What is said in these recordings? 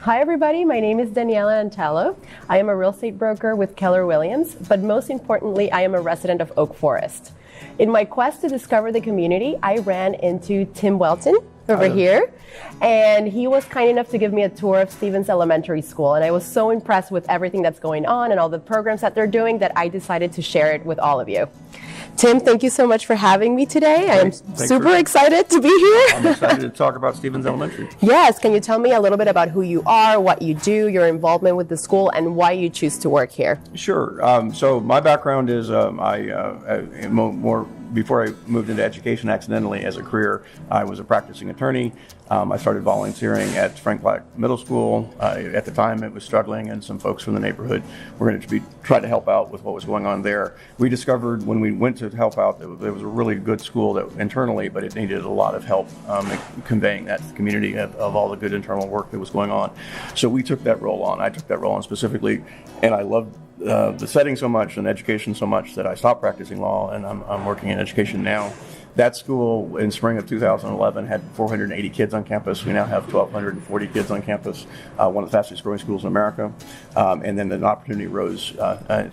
Hi everybody, my name is Daniela Antelo. I am a real estate broker with Keller Williams, but most importantly, I am a resident of Oak Forest. In my quest to discover the community, I ran into Tim Weltin over here, and he was kind enough to give me a tour of Stevens Elementary School, and I was so impressed with everything that's going on and all the programs that they're doing that I decided to share it with all of you. Tim, thank you so much for having me today. I am super excited to be here. I'm excited to talk about Stevens Elementary. Yes, can you tell me a little bit about who you are, what you do, your involvement with the school, and why you choose to work here? Sure. So my background is before I moved into education accidentally as a career, I was a practicing attorney. I started volunteering at Frank Black Middle School. At the time, it was struggling, and some folks from the neighborhood were going to try to help out with what was going on there. We discovered when we went to help out that there was a really good school internally, but it needed a lot of help conveying that to the community of all the good internal work that was going on. So we took that role on. I took that role on specifically, and I loved the setting so much and education so much that I stopped practicing law, and I'm working in education now. That school in spring of 2011 had 480 kids on campus. We now have 1,240 kids on campus, one of the fastest growing schools in America. And then an opportunity arose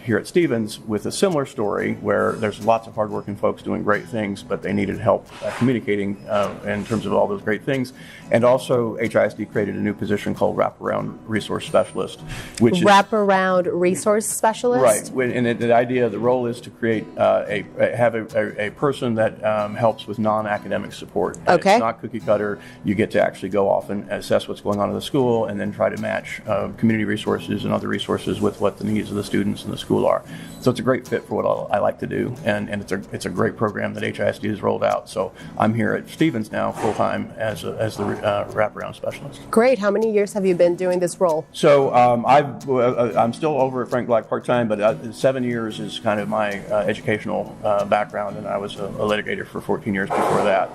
here at Stevens with a similar story where there's lots of hardworking folks doing great things, but they needed help communicating in terms of all those great things. And also HISD created a new position called wraparound resource specialist, which Wraparound resource specialist? Right, and the idea, the role is to create a person that helps with non-academic support. Okay. It's not cookie cutter. You get to actually go off and assess what's going on in the school and then try to match community resources and other resources with what the needs of the students in the school are. So it's a great fit for what I like to do, and it's a great program that HISD has rolled out. So I'm here at Stevens now full-time as the wraparound specialist. Great. How many years have you been doing this role? So I'm still over at Frank Black part-time, but 7 years is kind of my educational background, and I was a litigator for 14 years before that.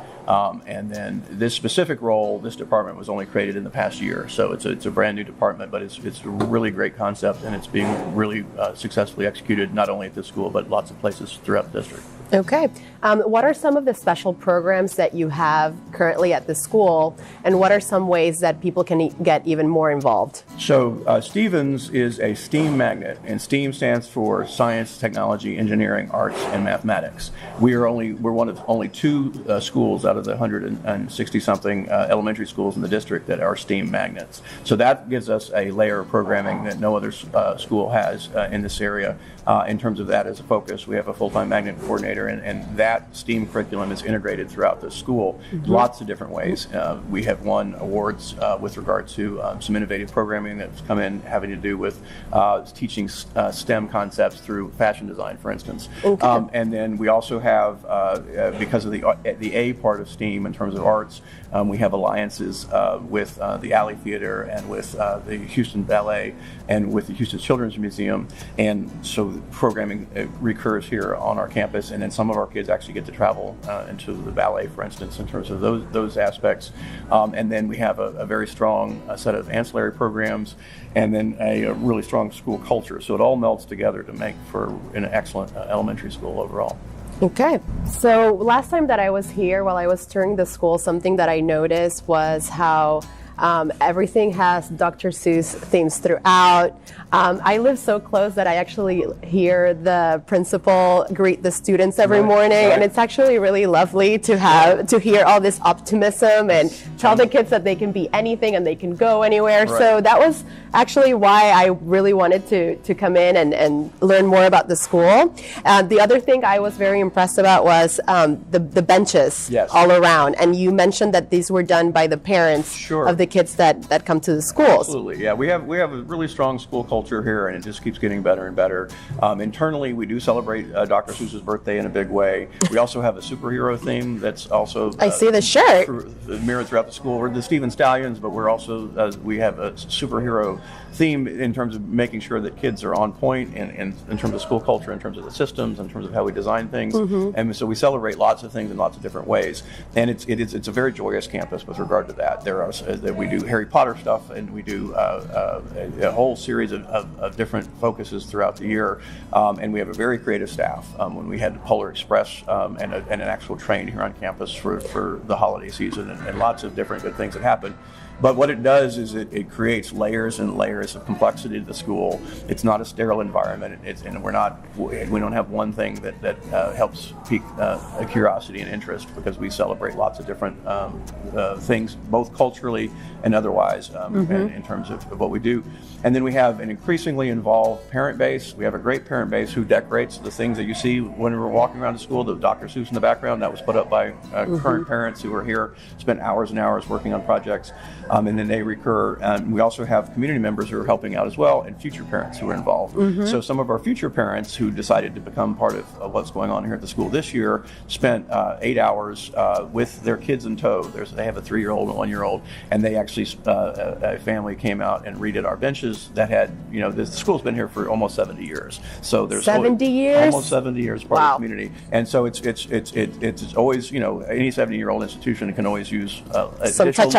And then this specific role, this department was only created in the past year. So it's a brand new department, but it's a really great concept, and it's being really successfully executed not only at this school, but lots of places throughout the district. Okay. What are some of the special programs that you have currently at the school, and what are some ways that people can get even more involved? So Stevens is a STEAM magnet, and STEAM stands for Science, Technology, Engineering, Arts, and Mathematics. We're one of only two schools out of the 160-something elementary schools in the district that are STEAM magnets. So that gives us a layer of programming that no other school has in this area. In terms of that as a focus, we have a full-time magnet coordinator, and that STEAM curriculum is integrated throughout the school, lots of different ways. We have won awards with regard to some innovative programming that's come in having to do with teaching STEM concepts through fashion design, for instance. Okay. And then we also have, because of the A part of STEAM in terms of arts, we have alliances with the Alley Theater and with the Houston Ballet and with the Houston Children's Museum, and so programming recurs here on our campus, and then some of our kids actually get to travel into the ballet, for instance, in terms of those aspects. And then we have a very strong set of ancillary programs, and then a really strong school culture. So it all melts together to make for an excellent elementary school overall. Okay. So last time that I was here, while I was touring the school, something that I noticed was how everything has Dr. Seuss themes throughout. I live so close that I actually hear the principal greet the students every morning, and it's actually really lovely to hear all this optimism and tell the kids that they can be anything and they can go anywhere. Right. So that was actually why I really wanted to come in and learn more about the school. The other thing I was very impressed about was the benches all around, and you mentioned that these were done by the parents of the kids that come to the schools. Absolutely, yeah. We have a really strong school culture here, and it just keeps getting better and better. Internally, we do celebrate Dr. Seuss's birthday in a big way. We also have a superhero theme that's also I see the shirt mirrored throughout the school. We're the Stephen Stallions, but we're also we have a superhero theme in terms of making sure that kids are on point and in terms of school culture, in terms of the systems, in terms of how we design things. And so we celebrate lots of things in lots of different ways. And it's a very joyous campus with regard to that. we do Harry Potter stuff, and we do a whole series of different focuses throughout the year. And we have a very creative staff. When we had the Polar Express and an actual train here on campus for the holiday season, and lots of different good things that happen. But what it does is it creates layers and layers of complexity to the school. It's not a sterile environment, and we don't have one thing that helps pique curiosity and interest, because we celebrate lots of different things, both culturally and otherwise, in terms of what we do. And then we have an increasingly involved parent base. We have a great parent base who decorates the things that you see when we're walking around the school. The Dr. Seuss in the background, that was put up by current parents who are here, spent hours and hours working on projects. And then they recur. We also have community members who are helping out as well, and future parents who are involved. So some of our future parents who decided to become part of what's going on here at the school this year spent 8 hours with their kids in tow. They have a 3-year-old and a 1-year-old, and they actually, a family came out and redid our benches that had, the school's been here for almost 70 years. So there's 70 years? Almost 70 years part of the community. And so it's always, any 70-year-old institution can always use additional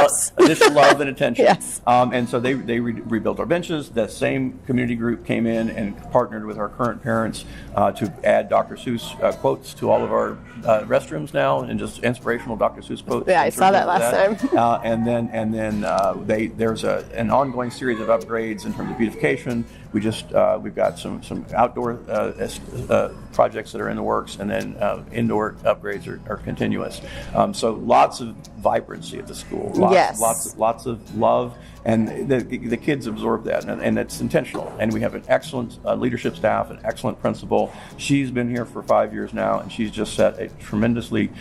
love and attention. Yes. And so they rebuilt our benches. The same community group came in and partnered with our current parents to add Dr. Seuss quotes to all of our restrooms now, and just inspirational Dr. Seuss quotes. Yeah, I saw that last time. And then there's an ongoing series of upgrades in terms of beautification. We've got some outdoor projects that are in the works, and then indoor upgrades are continuous. So lots of vibrancy at the school. Lots of love, and the kids absorb that, and it's intentional. And we have an excellent leadership staff, an excellent principal. She's been here for 5 years now, and she's just set a tremendously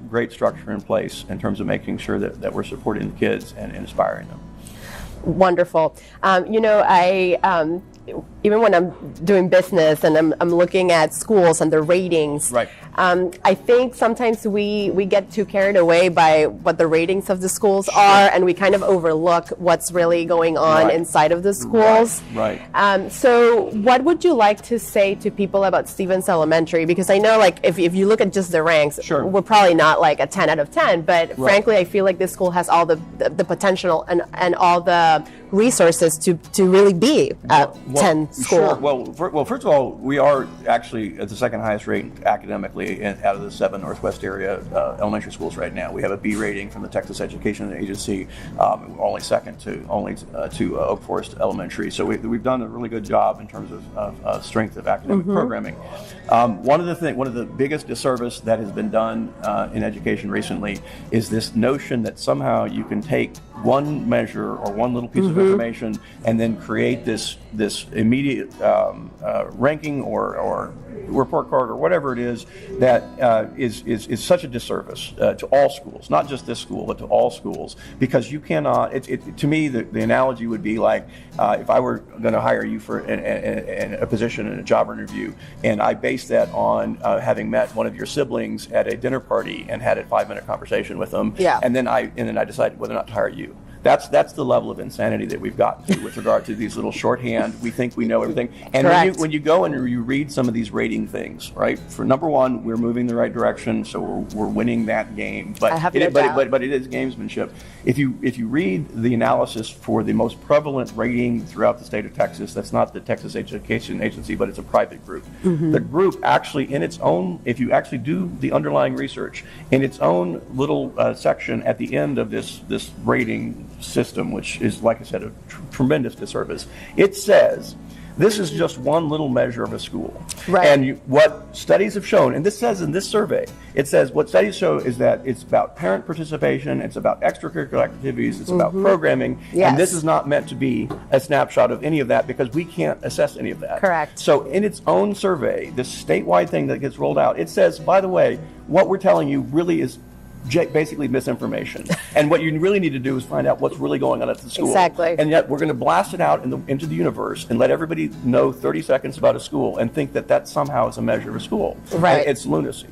great structure in place in terms of making sure that we're supporting the kids and inspiring them. Wonderful. Even when I'm doing business and I'm looking at schools and the ratings, right. I think sometimes we get too carried away by what the ratings of the schools are, and we kind of overlook what's really going on inside of the schools. Right. So what would you like to say to people about Stevens Elementary? Because I know, if you look at just the ranks, we're probably not like a 10 out of 10, but frankly, I feel like this school has all the potential and all the resources to really be a 10 school. Sure. Well, first of all, we are actually at the second highest rated academically out of the 7 Northwest area elementary schools right now. We have a B rating from the Texas Education Agency, only second to Oak Forest Elementary. So we've done a really good job in terms of strength of academic programming. One of the biggest disservice that has been done in education recently is this notion that somehow you can take one measure or one little piece of information and then create this immediate ranking or report card or whatever it is that is such a disservice to all schools, not just this school, but to all schools, because you cannot. To me, the analogy would be like if I were going to hire you for a position in a job interview, and I based that on having met one of your siblings at a dinner party and had a 5-minute conversation with them, and then I decided whether or not to hire you. That's the level of insanity that we've gotten to with regard to these little shorthand. We think we know everything. And when you go and you read some of these rating things, right? For number one, we're moving the right direction, so we're winning that game. But it is gamesmanship. If you read the analysis for the most prevalent rating throughout the state of Texas, that's not the Texas Education Agency, but it's a private group. The group actually, in its own, if you actually do the underlying research, in its own little section at the end of this rating system, which is, like I said, a tremendous disservice, it says this is just one little measure of a school. Right. And what studies have shown, and this says in this survey, it says what studies show is that it's about parent participation, it's about extracurricular activities, it's about programming, and this is not meant to be a snapshot of any of that because we can't assess any of that. Correct. So in its own survey, this statewide thing that gets rolled out, it says, by the way, what we're telling you really is basically misinformation. And what you really need to do is find out what's really going on at the school. Exactly. And yet we're going to blast it out into the universe and let everybody know 30 seconds about a school and think that somehow is a measure of a school. Right. And it's lunacy.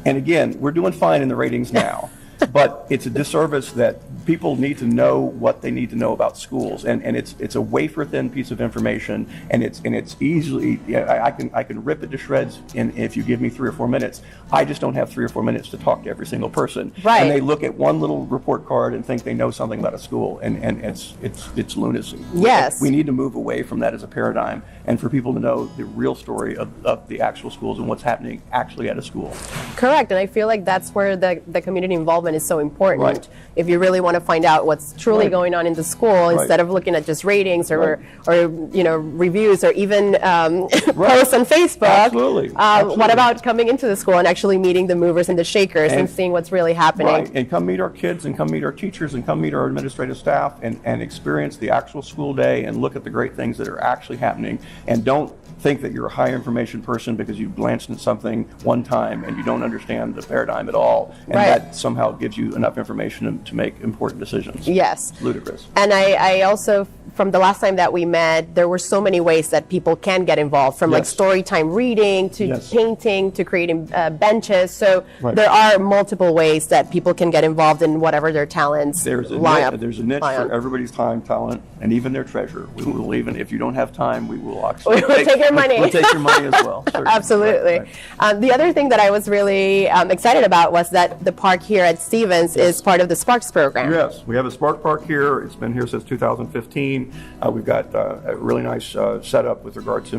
And again, we're doing fine in the ratings now. But it's a disservice that people need to know what they need to know about schools, and it's a wafer thin piece of information, and it's easily, I can rip it to shreds if you give me 3 or 4 minutes. I just don't have 3 or 4 minutes to talk to every single person. Right. And they look at one little report card and think they know something about a school, and it's lunacy. Yes. We need to move away from that as a paradigm, and for people to know the real story of the actual schools and what's happening actually at a school. Correct, and I feel like that's where the community involvement is so important. Right. If you really want to find out what's truly Right. going on in the school, instead of looking at just ratings or reviews or even posts on Facebook. Absolutely. What about coming into the school and actually meeting the movers and the shakers and seeing what's really happening? Right, and come meet our kids and come meet our teachers and come meet our administrative staff and experience the actual school day and look at the great things that are actually happening, and don't think that you're a high information person because you glanced at something one time and you don't understand the paradigm at all, and Right. that somehow gives you enough information to make important decisions. Yes. It's ludicrous. And I also, from the last time that we met, there were so many ways that people can get involved, from like Yes. story time reading to Yes. painting to creating benches. So Right. there are multiple ways that people can get involved in whatever their talents There's a lie niche lie on. for everybody's time, talent, and even their treasure. We will even, if you don't have time, we will actually We will take your money. We'll take your money as well. Certainly. Absolutely. Right, right. The other thing that I was really excited about was that the park here at Stevens is part of the Sparks program. Yes, we have a Spark Park here. It's been here since 2015. We've got a really nice setup with regard to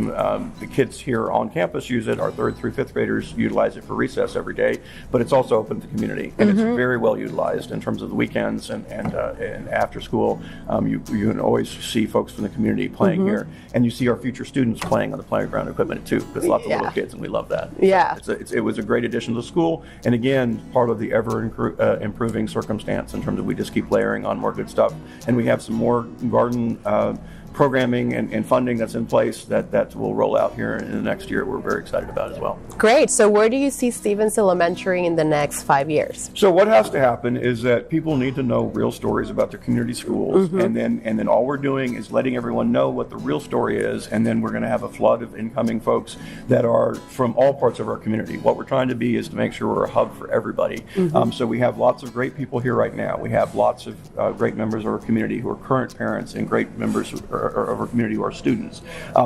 the kids here on campus use it. Our 3rd through 5th graders utilize it for recess every day, but it's also open to the community, and it's very well utilized in terms of the weekends and after school. You can always see folks from the community playing here, and you see our future students playing on the playground equipment too, because lots of little kids, and we love that. Yeah. It was a great addition to the school, and again, part of the ever improving circumstance in terms of we just keep layering on more good stuff, and we have some more garden programming and funding that's in place that will roll out here in the next year. We're very excited about as well. Great. So where do you see Stevens Elementary in the next 5 years? So what has to happen is that people need to know real stories about their community schools, and then all we're doing is letting everyone know what the real story is, and then we're going to have a flood of incoming folks that are from all parts of our community. What we're trying to be is to make sure we're a hub for everybody. So we have lots of great people here right now. We have lots of great members of our community who are current parents, and great members of our community who are students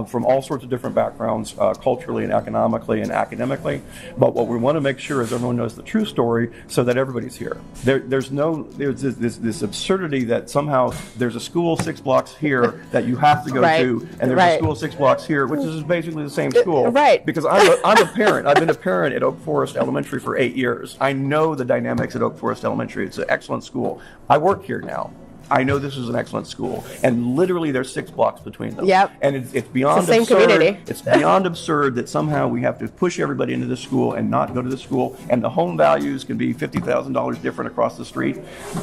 from all sorts of different backgrounds, culturally and economically and academically. But what we want to make sure is everyone knows the true story so that everybody's here. There's this absurdity that somehow there's a school 6 blocks here that you have to go to, and there's a school 6 blocks here, which is basically the same school. Right. Because I'm a parent. I've been a parent at Oak Forest Elementary for 8 years. I know the dynamics at Oak Forest Elementary. It's an excellent school. I work here now. I know this is an excellent school, and literally there's 6 blocks between them. Yep. And it's beyond It's the same absurd. community. It's beyond absurd that somehow we have to push everybody into this school and not go to the school, and the home values can be $50,000 different across the street.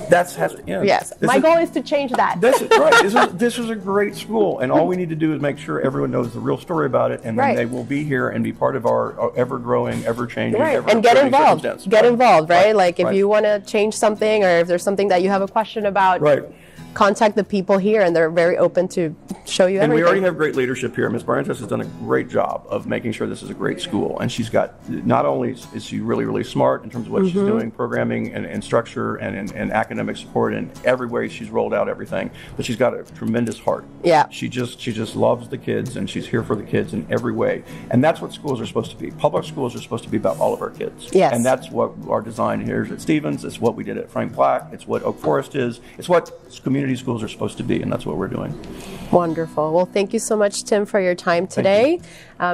That has to end. Yes. My goal is to change that. This is right. This is a great school, and all we need to do is make sure everyone knows the real story about it, and then they will be here and be part of our ever-growing, ever-changing, And get involved. circumstance. Get involved, right? Like if Right. you want to change something, or if there's something that you have a question about, Right. contact the people here, and they're very open to show you And everything. we already have great leadership here. Ms. Barrentos has done a great job of making sure this is a great school. And she's got, not only is she really, really smart in terms of what she's doing, programming and structure and academic support, and every way she's rolled out everything, but she's got a tremendous heart. Yeah. She just loves the kids, and she's here for the kids in every way. And that's what schools are supposed to be. Public schools are supposed to be about all of our kids. Yes. And that's what our design here is at Stevens. It's what we did at Frank Black. It's what Oak Forest is. It's what community schools are supposed to be, and that's what we're doing. Wonderful. Well, thank you so much, Tim, for your time today.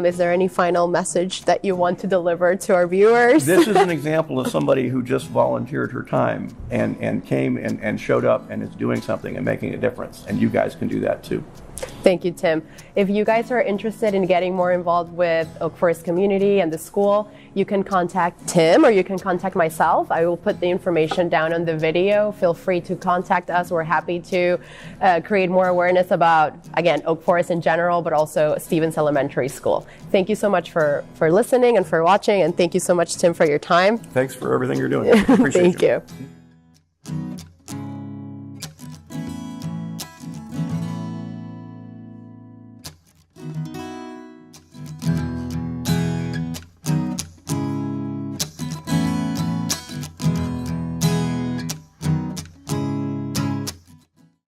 Is there any final message that you want to deliver to our viewers? This is an example of somebody who just volunteered her time and came and showed up and is doing something and making a difference. And you guys can do that too. Thank you, Tim. If you guys are interested in getting more involved with Oak Forest community and the school, you can contact Tim or you can contact myself. I will put the information down on the video. Feel free to contact us. We're happy to create more awareness about, again, Oak Forest in general, but also Stevens Elementary School. Thank you so much for listening and for watching, and thank you so much, Tim, for your time. Thanks for everything you're doing. Appreciate Thank you.